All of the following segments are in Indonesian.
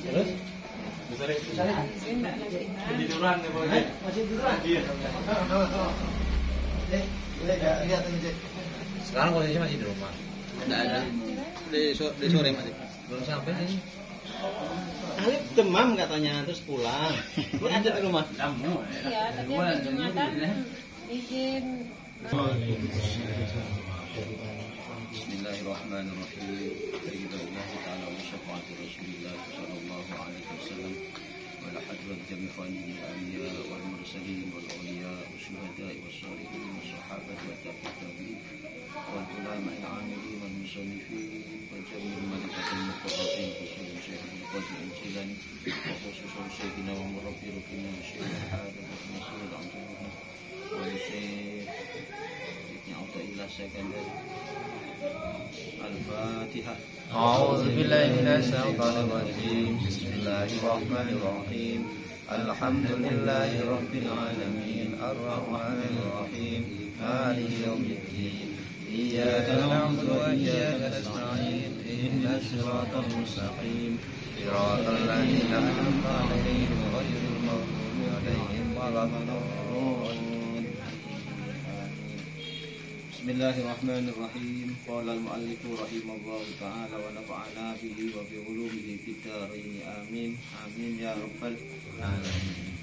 Terus? Tiduran nih boy. Masih tiduran? Iya. Lihat aja. Sekarang posisinya masih di rumah. Enggak ada. Di sore masih. Belum sampai sih. Alif demam katanya terus pulang. Ini ada di rumah. Kamu. Iya, tapi ada Jumatan izin. Bismillahirrahmanirrahim. Alhamdulillah ta'ala wa syafa'ati Rasulillah sallallahu alaihi wasallam wa la hadrat jami'an al-anbiya wal mursalin wal awliya wa syuhada wa shalihin wa sahabat wa tabi'in wal ulama al-amilin wal musannifin wa jami'il malaikatil muqarrabin khususan Syekh Qadir Al-Jilani wa khususan Syekhina wa murabbi rukina Syekh Al-Hadid wa Mas'ud al-Anjani wa Syekh Ibn Athaillah Sekandar. Al-Fatihah. A'udzu billahi minasy syaithanir rajim. Bismillahirrahmanirrahim. Alhamdulillahi rabbil alamin. Arrahmanir rahim. Maliki yaumiddin. Iyyaka na'budu wa iyyaka nasta'in. Ihdinas siratal mustaqim. Siratal ladzina an'amta 'alaihim ghairil maghdubi 'alaihim waladdallin. Bismillahirrahmanirrahim. Qala al-mu'allifu rahimahullahu ta'ala wa nafa'ana bihi wa bi ulumihi fid dharain. Amin. Amin ya rabbal alamin.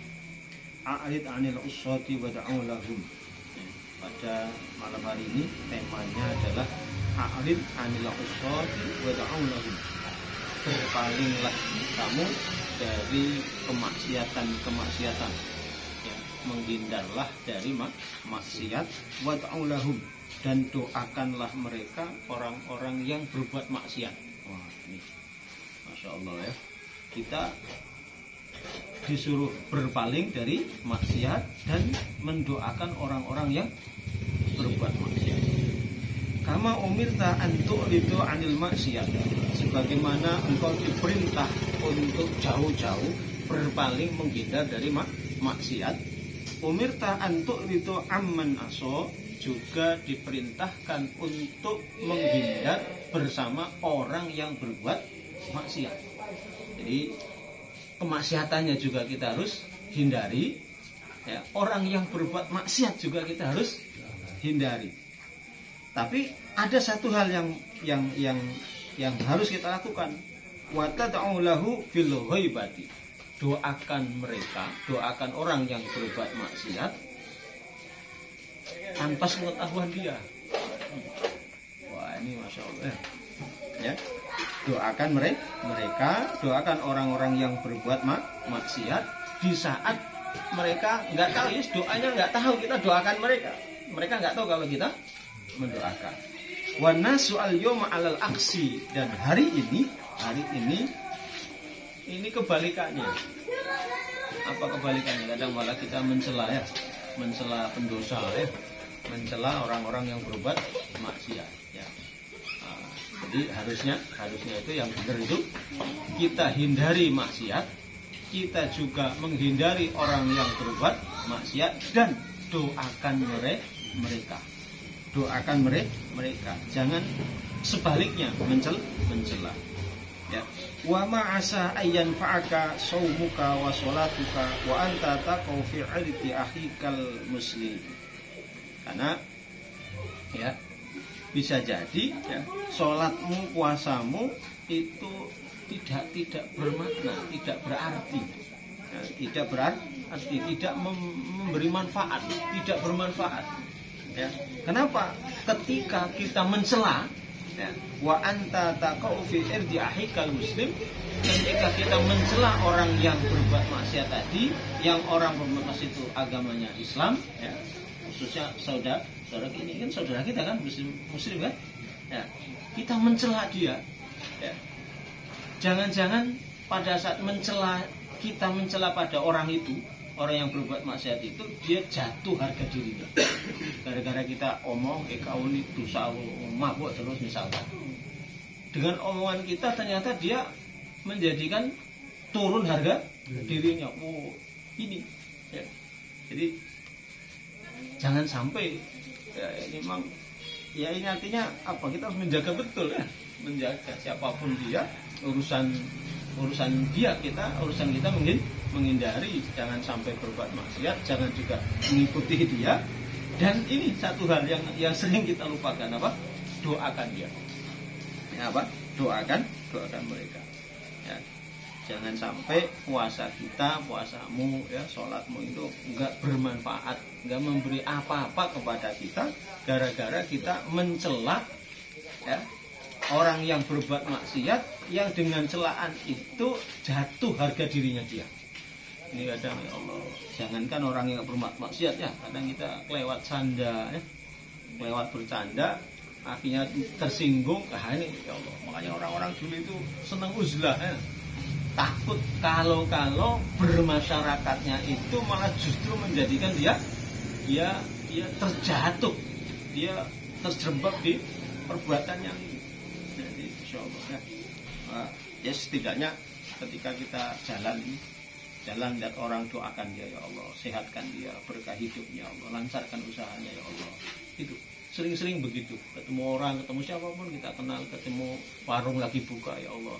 A'rid 'anil uswati wa da'u lahum. Pada malam hari ini temanya adalah a'rid 'anil uswati wa da'u lahum. Berpalinglah kamu dari kemaksiatan. Ya, menghindarlah dari maksiat wa da'u lahum. Dan doakanlah mereka orang-orang yang berbuat maksiat. Wah, ini Masya Allah ya. Kita disuruh berpaling dari maksiat dan mendoakan orang-orang yang berbuat maksiat. Kama umirta an tu'ridu 'anil maksiat. Sebagaimana engkau diperintah untuk jauh-jauh berpaling menghindar dari maksiat. Umirta an tu'ridu 'amman aso. Juga diperintahkan untuk menghindar bersama orang yang berbuat maksiat. Jadi kemaksiatannya juga kita harus hindari. Ya, orang yang berbuat maksiat juga kita harus hindari. Tapi ada satu hal yang harus kita lakukan. Wa tad'u lahu fil ghaibati. Doakan mereka, doakan orang yang berbuat maksiat tanpa pengetahuan dia. Wah, ini Masya Allah ya. Doakan mereka, doakan orang-orang yang berbuat maksiat di saat mereka nggak tahu, ya doanya nggak tahu, kita doakan mereka nggak tahu kalau kita mendoakan. Wa nasu al-yawma 'alal aksi. Dan hari ini kebalikannya. Apa kebalikannya? Kadang malah kita mencela pendosa ya. Mencela orang-orang yang berbuat maksiat ya. Jadi harusnya itu yang benar itu kita hindari maksiat, kita juga menghindari orang yang berbuat maksiat dan doakan mereka. Doakan mereka. Jangan sebaliknya mencela. Ya. Wa ma'asa ayyan fa'aka saumuka wa sholatuka wa anta taqau fi 'irdi akhikal muslim. Karena ya bisa jadi ya, sholatmu, puasamu itu tidak bermakna, tidak berarti, ya, tidak memberi manfaat, tidak bermanfaat. Ya. Kenapa? Ketika kita mencela, ya, wa anta taqau fi irdi akhikal muslim, ketika kita mencela orang yang berbuat maksiat tadi, yang orang berbuat maksiat itu agamanya Islam, ya, khususnya saudara ini kan saudara kita kan muslim kan, ya, kita mencela dia, ya. Jangan-jangan pada saat kita mencela pada orang itu, orang yang berbuat maksiat itu, dia jatuh harga dirinya gara-gara kita omong kau ini dosa mabuk terus misalkan. Dengan omongan kita ternyata dia menjadikan turun harga dirinya. Oh ini ya. Jadi jangan sampai ya, ini memang ya, ini artinya apa, kita harus menjaga betul ya. menjaga siapapun dia, urusan dia urusan kita menghindari, jangan sampai berbuat maksiat, jangan juga mengikuti dia. Dan ini satu hal yang sering kita lupakan, apa? Doakan dia. Ya, apa? Doakan mereka. Ya. Jangan sampai puasa kita, puasamu, ya, sholatmu itu enggak bermanfaat, enggak memberi apa-apa kepada kita, gara-gara kita mencela, ya, orang yang berbuat maksiat, yang dengan celaan itu jatuh harga dirinya dia. Ini kadang, ya Allah, jangankan orang yang berbuat maksiat, ya, kadang kita kelewat canda, ya, kelewat bercanda, akhirnya tersinggung. Ini, ya Allah, makanya orang-orang dulu itu senang uzlah, ya. Takut kalau bermasyarakatnya itu malah justru menjadikan dia terjatuh, dia terjerembab di perbuatan yang ini. Jadi insyaallah, ya setidaknya ketika kita jalan lihat orang, doakan dia, ya Allah, sehatkan dia, berkah hidupnya, ya Allah, lancarkan usahanya, ya Allah. Itu sering-sering begitu, ketemu orang, ketemu siapapun kita kenal, ketemu warung lagi buka, ya Allah,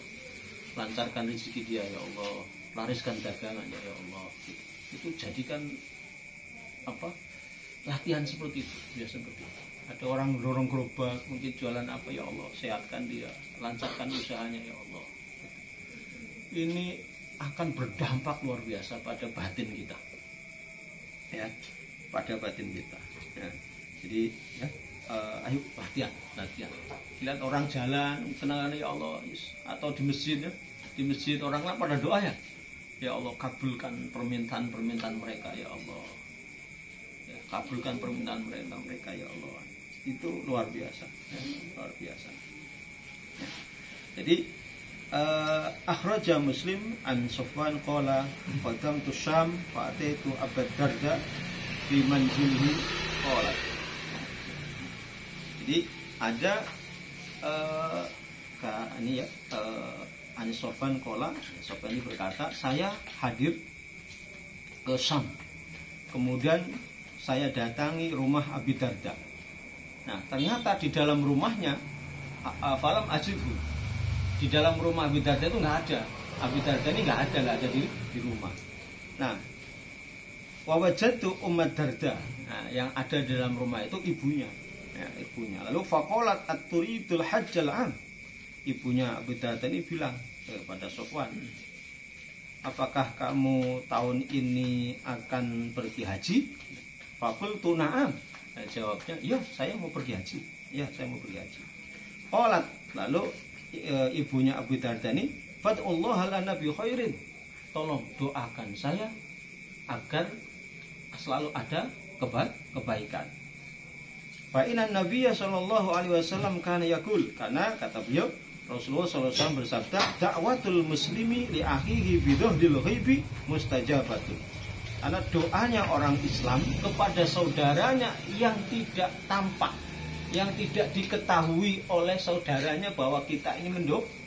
lancarkan rezeki dia, ya Allah, lariskan dagangannya, ya Allah. Itu jadikan apa, latihan seperti itu, biasa seperti itu. Ada orang dorong gerobak, mungkin jualan apa, ya Allah, sehatkan dia, lancarkan usahanya, ya Allah. Ini akan berdampak luar biasa pada batin kita, ya, pada batin kita, ya. Jadi, ya, ayo latihan. Lihat orang jalan, kenangan, ya Allah, atau di masjid, ya, di masjid orang lah pada doa, ya, ya Allah, kabulkan permintaan mereka, ya Allah, ya, kabulkan permintaan mereka, ya Allah. Itu luar biasa, ya, luar biasa. Ya. Jadi akhraja Muslim an Sufwan qala qadamtu Syam fa ataitu Abu Darda fi manzilihi qala. Jadi ada ini, ya, an Sufwan qala, Sufwan ini berkata, saya hadir ke Syam, kemudian saya datangi rumah Abi Darda. Nah, ternyata di dalam rumahnya falam ajibu, di dalam rumah Abi Darda itu nggak ada. Abi Darda ini nggak ada di rumah. Nah, wawajatu Ummat Darda. Nah, yang ada di dalam rumah itu ibunya, ya, ibunya. Lalu faqalat at-turidul hajjal am. Ibunya Abi Darda ini bilang kepada Sofwan, apakah kamu tahun ini akan pergi haji? Faqultu na'am. Nah, jawabnya, iya, saya mau pergi haji. Ya, saya mau pergi haji. Qalat, lalu ibunya Abu Darda ini, fad'ullaha lana bi khairin, tolong doakan saya agar selalu ada kebaikan. Fa inna nabiyya sallallahu alaihi wasallam kana yaqul, karena kata beliau Rasulullah sallallahu alaihi wasallam bersabda, da'watul muslimi li akhihi bi dhahril ghaibi mustajabatun. Karena doanya orang Islam kepada saudaranya yang tidak tampak, yang tidak diketahui oleh saudaranya bahwa kita ini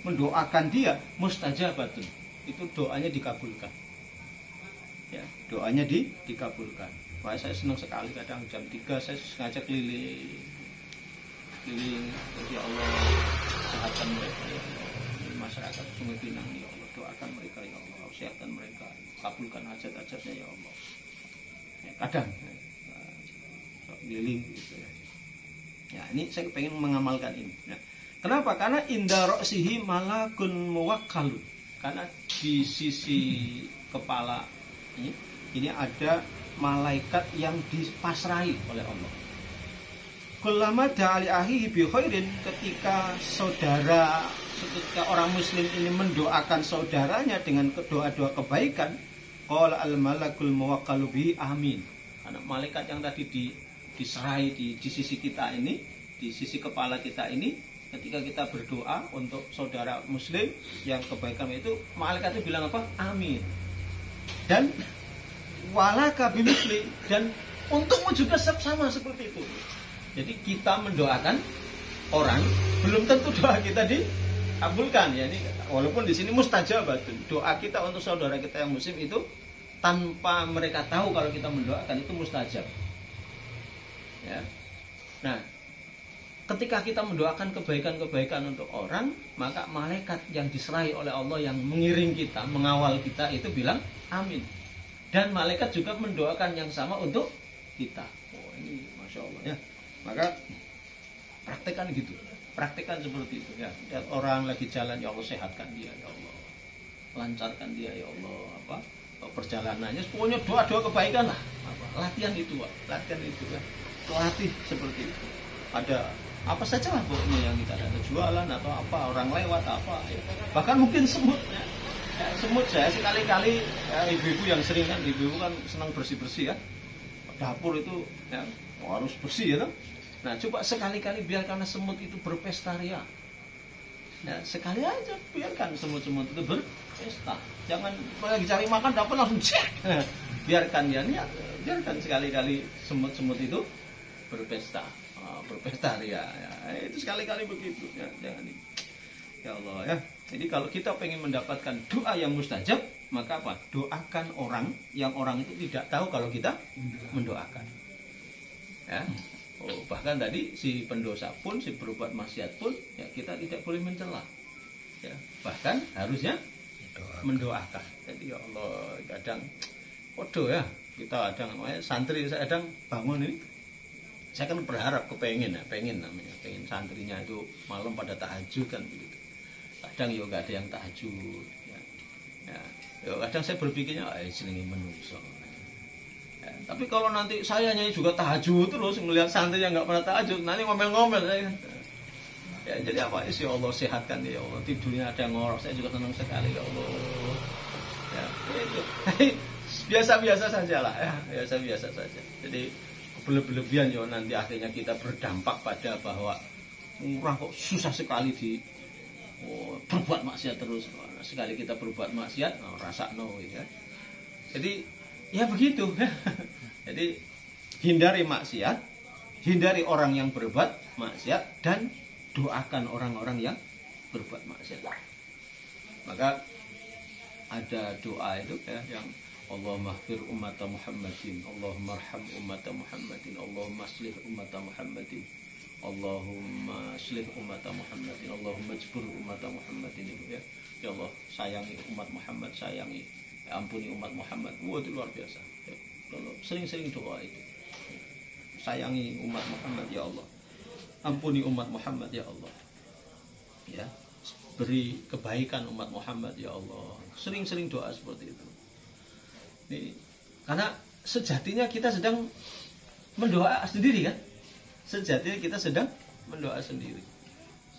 mendoakan dia, mustajabatun. Itu doanya dikabulkan. Ya, doanya dikabulkan. Wah, saya senang sekali, kadang jam 3 saya sengaja keliling. Ya Allah, sehatkan mereka, ya Allah. Masyarakat Sungai Pinang, ya Allah, doakan mereka, ya Allah, sehatkan mereka, kabulkan hajat-hajatnya, ya Allah. Ya, kadang keliling gitu, ya. Ya, ini saya pengen mengamalkan ini. Ya. Kenapa? Karena inda roksihi malakun muwakkalun. Karena di sisi kepala ini ada malaikat yang dipasrahi oleh Allah. Kullama da'ali ahihi bi khairin, ketika orang muslim ini mendoakan saudaranya dengan doa-doa kebaikan, qala al malakul muwakkalu bihi amin. Karena malaikat yang tadi diserai di sisi kita ini, di sisi kepala kita ini, ketika kita berdoa untuk saudara muslim yang kebaikan itu, malaikat itu bilang apa? Amin. Dan walaka bimisli, dan untukmu juga sama seperti itu. Jadi kita mendoakan orang, belum tentu doa kita dikabulkan, ya. Ini walaupun di sini mustajabatun, doa kita untuk saudara kita yang muslim itu tanpa mereka tahu kalau kita mendoakan itu mustajab. Ya. Nah, ketika kita mendoakan kebaikan-kebaikan untuk orang, maka malaikat yang diserahi oleh Allah yang mengiring kita, mengawal kita itu bilang amin. Dan malaikat juga mendoakan yang sama untuk kita. Oh, ini Masya Allah ya. Maka praktekkan gitu. Praktekkan seperti itu ya. Dan orang lagi jalan, ya Allah sehatkan dia, ya Allah. Lancarkan dia, ya Allah. Apa? Perjalanannya pokoknya doa-doa kebaikan lah. Latihan itu, Pak. Latihan itu ya. Latih seperti itu. Ada apa saja lah pokoknya yang kita ada, jualan atau apa, orang lewat apa ya. Bahkan mungkin semut ya. Semut saya sekali-kali ya, ibu-ibu yang sering kan, ibu-ibu kan senang bersih-bersih ya. Dapur itu ya, harus bersih ya. Nah coba sekali-kali biarkan semut itu berpesta ria. Ya, sekali aja biarkan semut-semut itu berpesta. Jangan lagi cari makan dapat langsung cek. Biarkan ya, biarkan sekali-kali semut-semut itu berpesta. Berpesta ria ya. Itu sekali-kali begitu ya, jangan ini. Ya Allah ya. Jadi kalau kita pengen mendapatkan doa yang mustajab, maka apa? Doakan orang yang orang itu tidak tahu kalau kita mendoakan. Ya. Oh, bahkan tadi si pendosa pun, si berbuat maksiat pun, ya kita tidak boleh mencela. Ya. Bahkan harusnya mendoakan. Jadi ya Allah, kadang podo ya. Kita kadang santri saya kadang bangun ini. Saya kan berharap pengen santrinya itu malam pada tahajud kan begitu. Kadang ya nggak ada yang tahajud. Ya, kadang saya berpikirnya, senengi menungso. Ya, tapi kalau nanti sayanya juga tahajud terus melihat santri yang nggak pernah tahajud, nanti ngomel-ngomel saya. Ya jadi apa? Ya Allah sehatkan dia, ya Allah, tidurnya ada yang ngorok, saya juga senang sekali ya Allah. Ya itu biasa-biasa saja lah ya, biasa-biasa saja. Jadi berlebihan ya nanti akhirnya kita berdampak pada bahwa orang kok susah sekali berbuat maksiat terus. Sekali kita berbuat maksiat, rasa ya. Jadi ya begitu. Jadi hindari maksiat, hindari orang yang berbuat maksiat, dan doakan orang-orang yang berbuat maksiat. Maka ada doa itu ya yang Allahumma ighfir ummata Muhammadin, Allahumma arham ummata Muhammadin, Allahumma aslih ummata Muhammadin, Allahumma aslih ummata Muhammadin, Allahumma jbur ummata Muhammadin itu ya. Ya Allah, sayangi umat Muhammad, sayangi, ya, ampuni umat Muhammad. Wah, itu luar biasa. Ya, kalau sering-sering doa itu. Sayangi umat Muhammad ya Allah. Ampuni umat Muhammad ya Allah. Ya, beri kebaikan umat Muhammad ya Allah. Sering-sering doa seperti itu. Ini, karena sejatinya kita sedang mendoa sendiri kan, sejatinya kita sedang mendoa sendiri.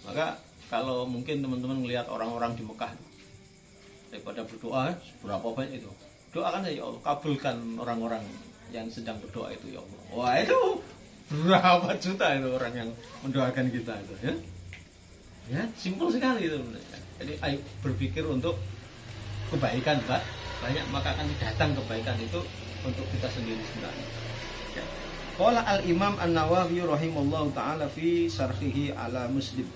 Maka kalau mungkin teman-teman melihat orang-orang di Mekah daripada berdoa berapa banyak itu, doakan saja ya Allah, kabulkan orang-orang yang sedang berdoa itu ya Allah. Wah itu berapa juta itu orang yang mendoakan kita itu ya. Ya simpel sekali itu. Jadi ayo berpikir untuk kebaikan Pak. Banyak maka akan datang kebaikan itu untuk kita sendiri sebenarnya. Ya. Qala al-Imam An-Nawawi rahimallahu taala fi syarhihi ala Muslim.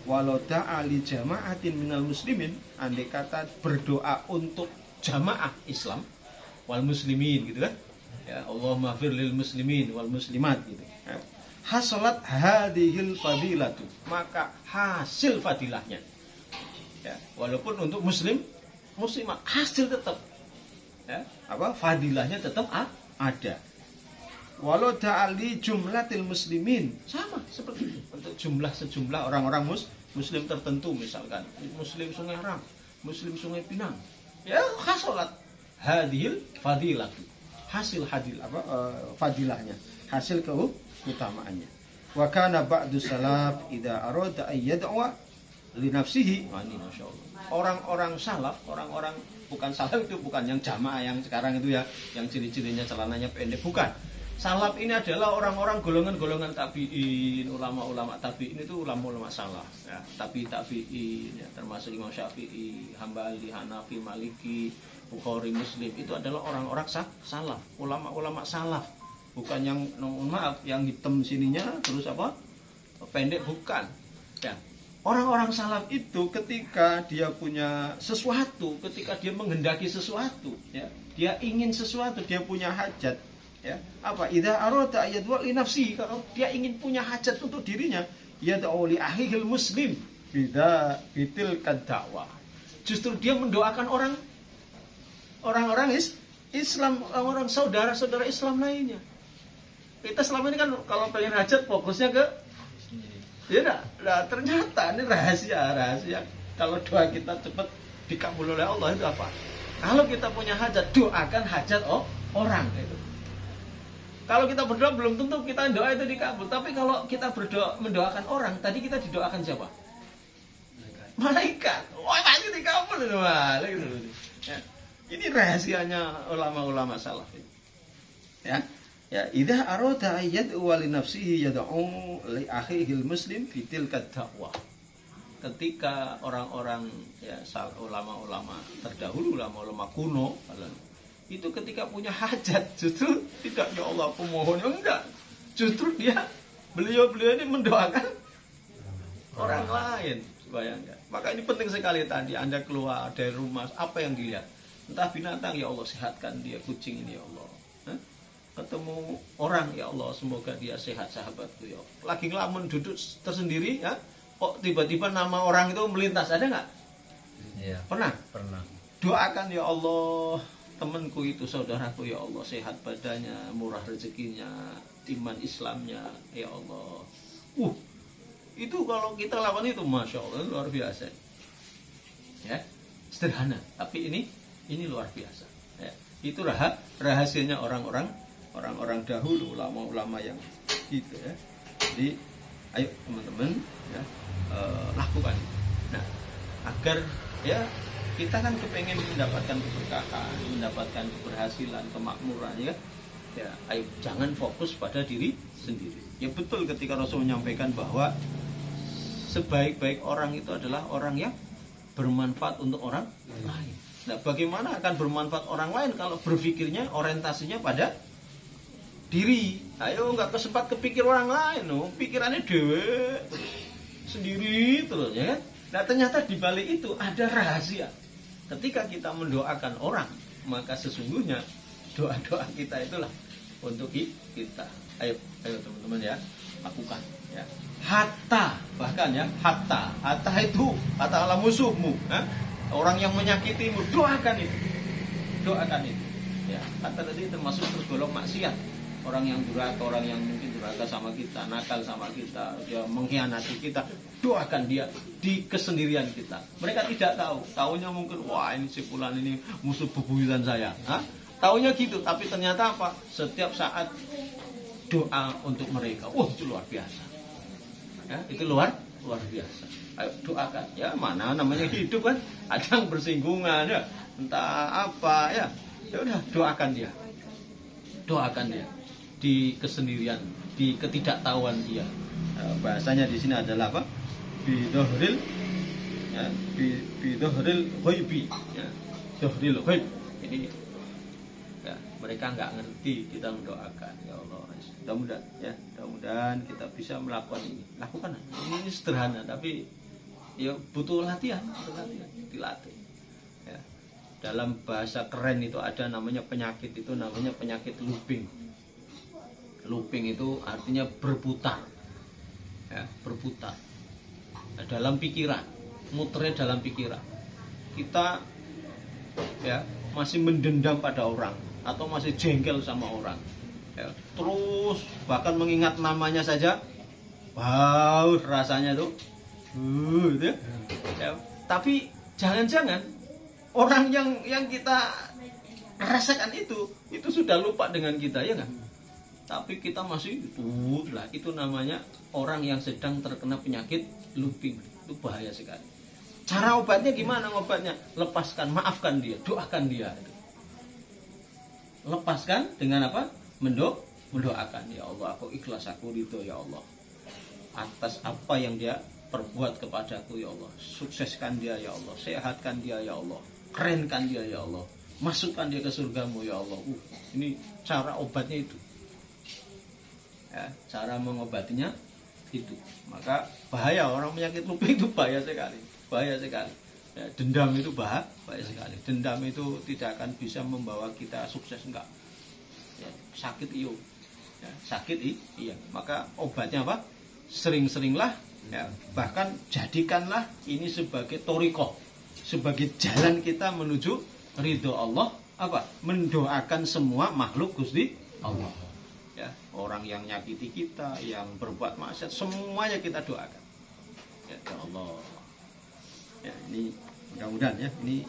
Walau da'a li jama'atin minal muslimin, andai kata berdoa untuk jamaah Islam wal muslimin gitu kan. Ya, Allahumma fir lil muslimin wal muslimat gitu. Ya. Hasalat hadhil fadilatu, maka hasil fadilahnya. Ya, walaupun untuk muslim muslimat hasil tetap ya, apa fadilahnya tetap ada. Walau da'ali jumlatil muslimin, sama seperti itu untuk sejumlah orang-orang muslim tertentu, misalkan muslim Sungai Rang, muslim Sungai Pinang, ya hasolat hadil fadilatu, hasil fadilahnya, hasil keutamaannya. Wa kana ba'du salaf idza arada ay yad'a li nafsihi. Ini masyaallah. Orang-orang salaf, orang-orang bukan salaf itu bukan yang jamaah yang sekarang itu ya, yang ciri-cirinya celananya pendek, bukan. Salaf ini adalah orang-orang golongan-golongan tabi'in, ulama-ulama tabi'in itu ulama-ulama salaf ya, tabi'in ya, termasuk Imam Syafi'i, Hambali, Hanafi, Maliki, Bukhari, Muslim, itu adalah orang-orang salaf, ulama-ulama salaf. Bukan yang maaf yang hitam sininya terus apa? Pendek, bukan. Ya. Orang-orang salaf itu ketika dia punya sesuatu, ketika dia menghendaki sesuatu, ya, dia ingin sesuatu, dia punya hajat, ya. Apa? Idza arada ayadwa li nafsi, kalau dia ingin punya hajat untuk dirinya, yad'u li akhihil muslim bitilkad da'wah. Justru dia mendoakan orang-orang Islam, orang saudara-saudara Islam lainnya. Kita selama ini kan kalau pengen hajat fokusnya ke ya nah, ternyata ini rahasia. Kalau doa kita cepat dikabul oleh Allah itu apa? Kalau kita punya hajat, doakan hajat orang itu. Kalau kita berdoa belum tentu kita doa itu dikabul. Tapi kalau kita berdoa mendoakan orang, tadi kita didoakan siapa? Malaikat. Wah, pasti dikabul itu. Ya. Ini rahasianya ulama-ulama salaf. Ya. Ya, idza arada yad'u li nafsihi yad'u li akhihil muslim fi tilka da'wah. Ketika orang-orang ya ulama-ulama terdahulu, ulama-ulama kuno itu ketika punya hajat justru tidak ya Allah aku mohon, enggak, justru beliau ini mendoakan orang lain. Bayangkan, maka ini penting sekali tadi Anda keluar dari rumah, apa yang dilihat, entah binatang ya Allah sehatkan dia, kucing ini ya Allah, ketemu orang ya Allah semoga dia sehat sahabatku ya Allah. Lagi ngelamun duduk tersendiri ya, kok tiba-tiba nama orang itu melintas, ada nggak? Iya. Pernah. Doakan ya Allah temanku itu, saudaraku ya Allah sehat badannya, murah rezekinya, iman Islamnya ya Allah. Itu kalau kita lakukan itu masya Allah luar biasa. Ya, sederhana tapi ini luar biasa. Ya, itu rahasianya orang-orang dahulu, ulama-ulama yang gitu ya. Jadi ayo teman-teman ya, lakukan. Nah, agar ya kita kan kepengen mendapatkan keberkahan, mendapatkan keberhasilan, kemakmuran ya. Ya, ayo jangan fokus pada diri sendiri. Ya betul ketika Rasul menyampaikan bahwa sebaik-baik orang itu adalah orang yang bermanfaat untuk orang lain. Nah, bagaimana akan bermanfaat orang lain kalau berpikirnya orientasinya pada diri? Ayo nggak sempat kepikir orang lain, pikirannya dewe sendiri terus ya kan? Nah, ternyata di balik itu ada rahasia. Ketika kita mendoakan orang, maka sesungguhnya doa-doa kita itulah untuk kita. Ayo teman-teman ya, lakukan ya. Hatta bahkan ya, hatta itu katakanlah musuhmu, orang yang menyakitimu, doakan itu. Ya, hatta tadi termasuk tergolong maksiat. Orang yang durhaka, orang yang mungkin durhaka sama kita, nakal sama kita, dia mengkhianati kita, doakan dia di kesendirian kita. Mereka tidak tahu, taunya mungkin wah ini si fulan ini musuh bebuyutan saya. Taunya gitu, tapi ternyata apa? Setiap saat doa untuk mereka. Itu luar biasa. Ya, itu luar biasa. Ayo doakan ya, mana namanya hidup kan, ada yang bersinggungan ya, entah apa ya. Ya udah doakan dia di kesendirian, di ketidaktahuan dia. Bahasanya di sini adalah apa? Bidhohril ghaibi ya, dohril ghaib. Ini ya, mereka nggak ngerti, kita mendoakan ya Allah. Mudah-mudahan kita bisa melakukan ini. Lakukan. Ini sederhana tapi ya butuh latihan, dilatih. Ya. Dalam bahasa keren itu ada namanya penyakit, itu namanya penyakit looping. Looping itu artinya berputar. Ya, berputar. Nah, dalam pikiran, muternya dalam pikiran. Kita ya masih mendendam pada orang atau masih jengkel sama orang. Ya, terus bahkan mengingat namanya saja rasanya tuh gitu ya. Tapi jangan-jangan orang yang kita rasakan itu sudah lupa dengan kita ya kan? Tapi kita masih itu namanya orang yang sedang terkena penyakit looping. Itu bahaya sekali. Cara obatnya gimana ngobatnya? Lepaskan, maafkan dia, doakan dia. Lepaskan dengan apa? Mendoakan. Ya Allah, aku ikhlas, aku ridho ya Allah atas apa yang dia perbuat kepadaku ya Allah. Sukseskan dia ya Allah, sehatkan dia ya Allah, kerenkan dia ya Allah, masukkan dia ke surgamu ya Allah. Ini cara obatnya itu. Ya, cara mengobatinya itu. Maka bahaya orang penyakit looping itu bahaya sekali. Ya, dendam itu bahaya sekali. Dendam itu tidak akan bisa membawa kita sukses, enggak. Ya, sakit iya. Maka obatnya apa? Sering-seringlah Ya, bahkan jadikanlah ini sebagai torikoh, sebagai jalan kita menuju ridho Allah. Apa? Mendoakan semua makhluk Gusti Allah. Ya, orang yang nyakiti kita, yang berbuat maksiat, semuanya kita doakan. Ya Allah. Ya, ini mudah-mudahan ya, ini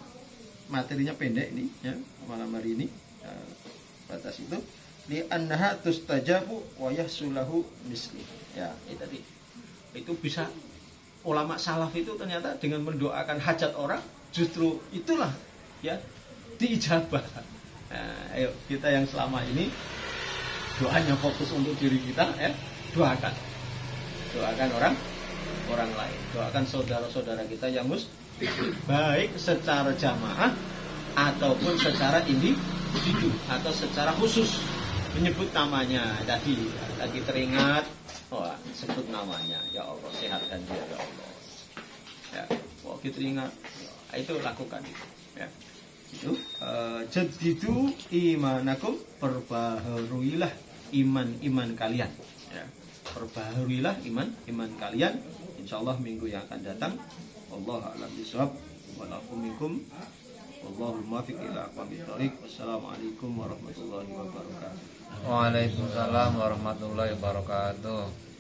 materinya pendek ini ya, malam hari ini. Batas itu li annaha tustajabu wa yahsulahu misli. Ya, itu tadi. Itu bisa ulama salaf itu ternyata dengan mendoakan hajat orang justru itulah ya diijabah. Nah, ayo kita yang selama ini doanya fokus untuk diri kita ya, doakan orang lain, doakan saudara-saudara kita yang muslim, baik secara jamaah ataupun secara individu atau secara khusus menyebut namanya. Tadi teringat, sebut namanya, ya Allah sehatkan dia ya Allah. Ya, kita ingat, itu lakukan itu. Ya, itu jadidu imanakum, perbaharuilah iman kalian. Ya, perbaharuilah iman kalian. Insyaallah minggu yang akan datang. Wallahu a'lam bishawab. Walakum minkum. Wallahul muwaffiq ila aqwamit thoriq. Wassalamualaikum warahmatullahi wabarakatuh. Waalaikumsalam warahmatullahi wabarakatuh.